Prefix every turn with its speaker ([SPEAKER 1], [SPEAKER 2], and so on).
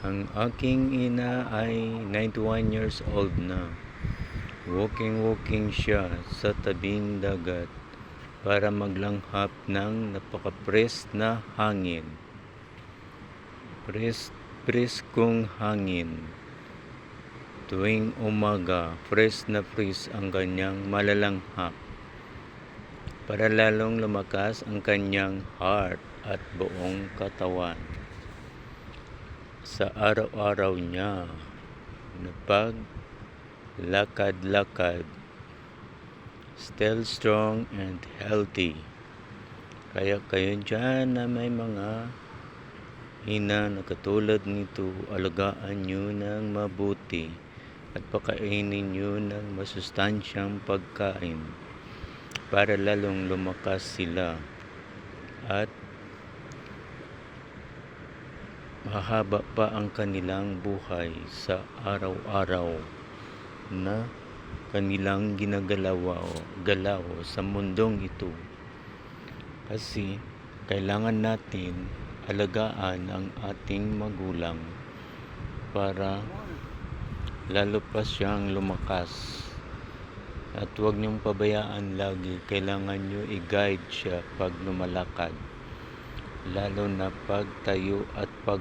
[SPEAKER 1] Ang aking ina ay 91 years old na. Walking siya sa tabing dagat para maglanghap ng napaka-fresh na hangin. Preskong hangin. Tuwing umaga, fresh ang kanyang malalanghap para lalong lumakas ang kanyang heart at buong katawan. Sa araw-araw niya na paglakad-lakad, still strong and healthy. Kaya kayo dyan na may mga ina na katulad nito, alagaan nyo ng mabuti at pakainin nyo ng masustansyang pagkain para lalong lumakas sila at mahaba pa ang kanilang buhay sa araw-araw na kanilang ginagalaw sa mundong ito. Kasi kailangan natin alagaan ang ating magulang para lalo pa siyang lumakas. At huwag niyong pabayaan lagi, kailangan niyo i-guide siya pag lumalakad, lalo na pag tayo at pag